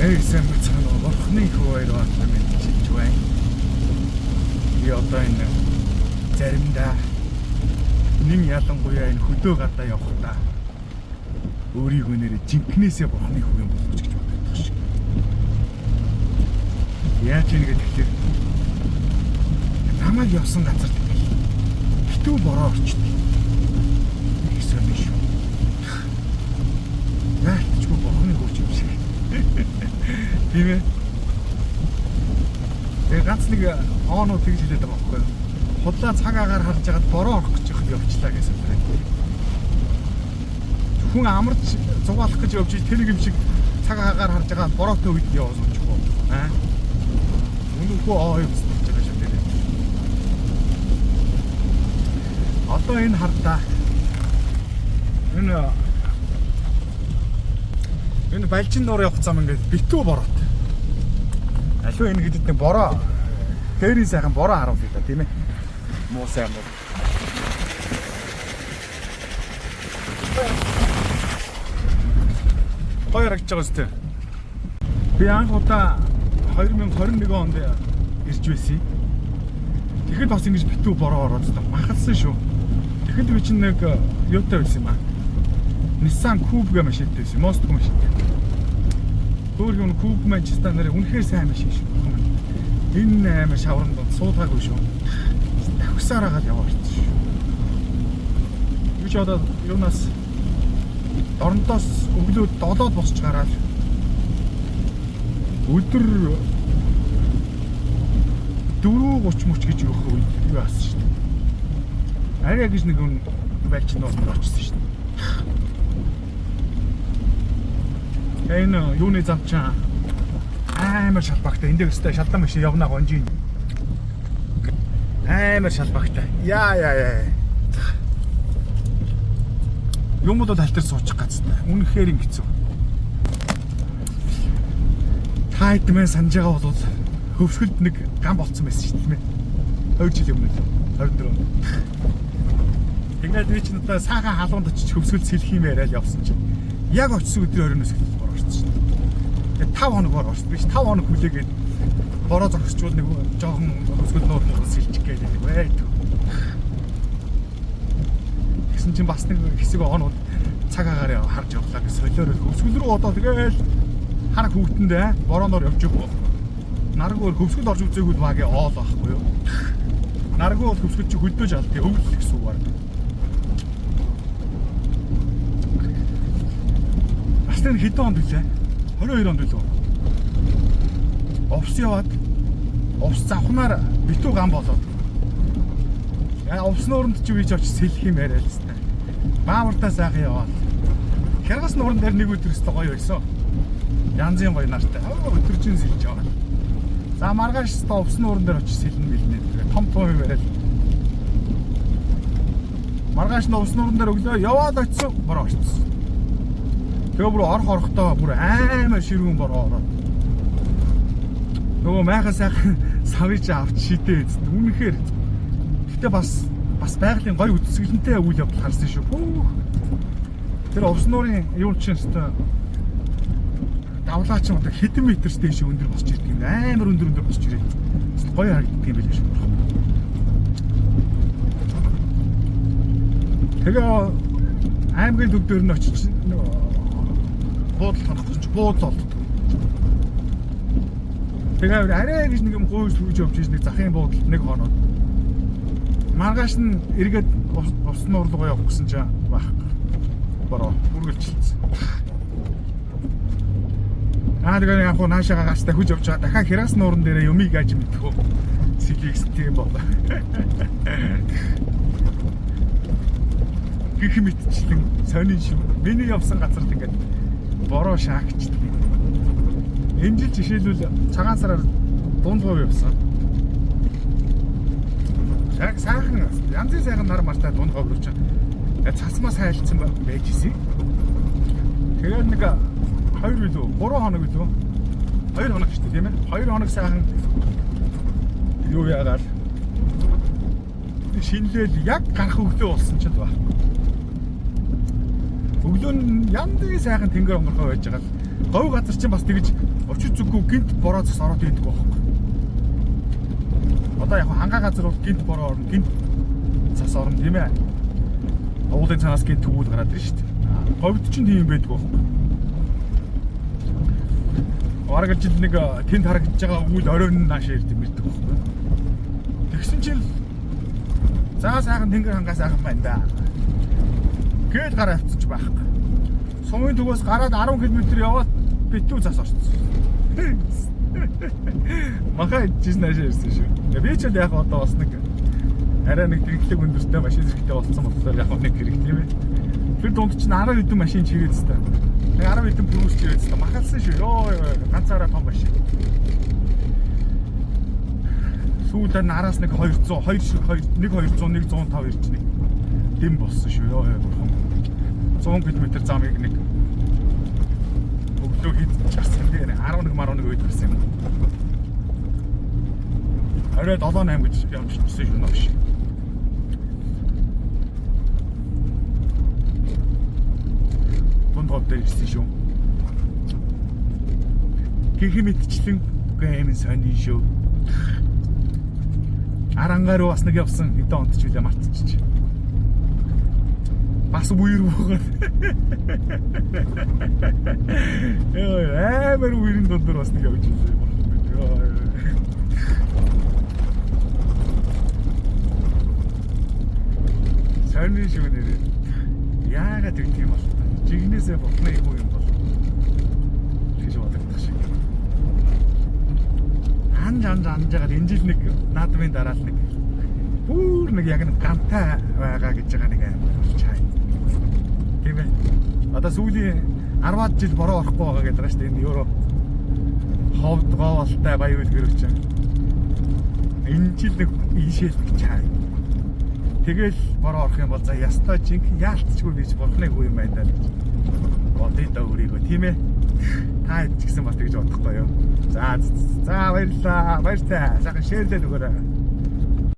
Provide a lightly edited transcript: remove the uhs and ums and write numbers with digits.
Сайн мэцэн бурхны хөвөөр байна гэж байна. Би одоо энэ заримдаа нэг ялангуяа энэ хөдөө гадаа явахдаа өөрийгөө нэрээ жинкнээсээ бурхны хөвөө болгож гэж боддог шиг. Яаж ийм гэхээр намайг явсан газар тэгэл хитүү бороо орчдөг. Ихсэн биш үү? Яалтчгүй бурхны хөвч юм шиг. Тийм ээ. Тэгээ ганц нэг ооноо тэгж хэлээд байгаа байхгүй юу? Худлаа цаг агаар харж байгаад бороо орох гэж явчлаа гэсэн үг. Хүн амарч зугаалах гэж явж тэр юм шиг цаг агаар харж байгаа бороотой үед явуулж байгаа. Аа. Үнэхээр юу гэж байгаа шүү дээ. Одоо энэ хардаа энэ балжин доор явах зам ингээд битүү бороот. Аливаа энэ гэдэг нь бороо. Тэрийн сайхан бороо харуулъя да тийм ээ. Муу сайн муу. Хоёр харагдаж байгаа зү. Би анх удаа 2021 онд ирж байсан. Тэгэхэд бас ингэж битүү бороо ороод та махалсан шүү. Тэгэхэд би чинь нэг юутай байсан юм аа. Nissan Cube гэх машинтай байсан. Most машинтай. Өөрөөр Cube Manchester нэр үнэхээр сайн машин шүү. Энэ амар шаврын донд суудгаагүй шүү. Давхсаар агаад яваарч шүү. Юу ч одоо юунаас дорнтоос өглөө 7-д босч гараад өдөр 4:30 мөч гэж өгөх үед юу аасан шүү. Арай гэж нэг балжин доор очсон шүү. Энэ юуны замчаа амар шалбагтай эндээстэй шалдан машин явна гонжин амар шалбагтай яа юмудад алтар суучих гацтай үнэхээр ингэцүү тайд мэн санаж байгаа бол хөвсгөлд нэг гам болцсон байсан шүү дээ 2 жил өмнө 24 ингээд би ч надаа саахан халуунд очиж хөвсгөл сэлэх юм яриад явсан чинь яг очисон өдрийн 20-оос эхэлж орсон. Тэгээ 5 хоногор орсон биш 5 хоног хүлээгээд бороо зогсчвол нэг жоохон хөвсгөл нуур сэлчих гээл байд. Тэгсэн чинь бас нэг хэсэг оонууд цаг агаар харж явлаа гэж солиорол хөвсгөл рүү одоо тэгээл хараг хүүтэндээ борооноор явж өгөө. Наргуур хөвсгөл орж үзээгүй багийн оол байхгүй юу? Наргуу хөвсгөл чи хөлдөөж аль тэгээ өвлөх гэсэн үг байна. Хэдэн онд билээ? 22 онд билүү? Овс яваад овс завхнаар битүү гам болоод. Яа овс нууранд чи виж очиж сэлэх юм яриа л хэвээр. Баавартаа сайхан яваад. Хяргас нууран дээр нэг өдөр өстө гоё байсан. Янзын гоё нартай. Өдөржин сэлж яваад. За маргааш өстө овс нууран дээр очиж сэлнэ билнэ. Тэгээ том юм яриад. Маргааш нь овс нууран дээр өглөө яваад очив бороо очсон. Тэгээ бүр орохдоо бүр амар ширүүн бороо ороод. Нөгөө майхан сайхан савж авч шидээ. Үнэхээр. Гэтэ бас байгалийн гоё үдсгэлэнтэй үйл явдал харсан шүү. Тэр овс нуурын юу ч юм өстой давлаач одоо хэдэн метрс дэше өндөр босч ирдэг юм. Амар өндөр босч ирээд. Гоё харагддаг юм байл шүү. Тэгээ аймгийн төв дээр нь очиж буудал ханах гэж буудал. Тэгээ арай гэж нэг юм гойж сүүж явж ийж нэг захын буудалд нэг хоноод. Маргааш нь эргээд ус нуурлуугаа явах гэсэн чинь баг. Бороо үргэлжилсэн. Тэгээ яг хоо наашаага гацтай хүж явж байгаа. Дахиад херас нууран дээрээ юмыг ааж мэдхүү. Сэликс тийм болоо. Гэх мэтчлэн сонин шүү. Миний явсан газар ингээд бороо шаагчдаг. Энэ жил жишээлбэл цагаан сараар дундгов явсан. Яг сайхан янзын сайхан нар мартай дундгов руу чинь цасмаас хайлтсан байж ирсэн. Тэгээд нэг 2 билүү 3 хоног билүү 2 хоног шүү дээ тийм ээ 2 хоног сайхан юу яагаад шинэлэл яг гарах өглөө болсон ч байна. Өглөө нь янзын сайхан тэнгэр онгорхой байж байгаа. Говь газар чинь бас тэгж Очиж зүггүй гинт бороо зас ороод идэх байхгүй. Одоо яг хангаа газар бол гинт бороо орно, гинт цас орно тийм ээ. Уулын цанаас гинт тгүүл гараад ирж шүү дээ. Говьд ч тийм байдаг байхгүй. Бараг жил нэг тэнд харагдаж байгаа үйл оройн наашаа ирдэг мэддэг байхгүй. Тэгсэн чинь заа сайхан тэнгэр хангаас сайхан байна да. Гээд гараа авцчих байхгүй. Сумын төгөөс гараад 10 км яваад битүү цас орсон. Махаа жис наашаа ирсэн шүү. Би ч яг одоо бас нэг арай нэг хэрэглэг өндөртэй машин зэрэгтэй болсон болохоор яг нэг хэрэг тийм ээ. Тэр дунд чинь 10 хэдэн машин чирээд өстэй. Нэг 10 хэдэн бүрүүс чирээд өстэй. Махалсан шүү. Йоо ганцаараа том машин. Сүүлд нараас нэг 200, 150 ирж нэг дэм болсон шүү. Йоо бурхан. 100 км замыг нэг өглөө хийж гарсан дээр 11 үед гарсан юм. Орой 7-8 гэж явчихсан шүү нөөш. Дунд дээр ирсэн шүү. Гэх мэтчлэн гэмэн сонин шүү. Арангаа руу бас нэг явсан хэдэн онд ч үлээ мартчих. Бас үер буугаад. Яа, амар үерийн дундор бас нэг явж ирсэн юм байна. Сонин шүү нэрээ. Яагаад тэгт юм бол? Жигнэсээ ботны юм бол. Тэгж бодогдох шиг. Анжаагаад энэ жил нэг наадмын дараа л нэг бүр нэг яг нэг гантай байгаа гэж байгаа нэг амар чай. Тийм ээ. Одоо сүүлийн 10-аад жил бороо орохгүй байгаа гэдэг байна шүү дээ. Энэ евро ховд гоолтай баян гэрч. Энэ жил нэг ийшээ чай. Тэгэл бороо орох юм бол за ястай жинхэнэ яалтчгүй бийж болохны хүү юм байна даа. Бодъё да өөрийгөө тийм ээ. Та ч гэсэн бас тэгж бодохгүй юу. За баярлалаа. Баяртай. Сайхан шеэрлээ нөгөөрэй.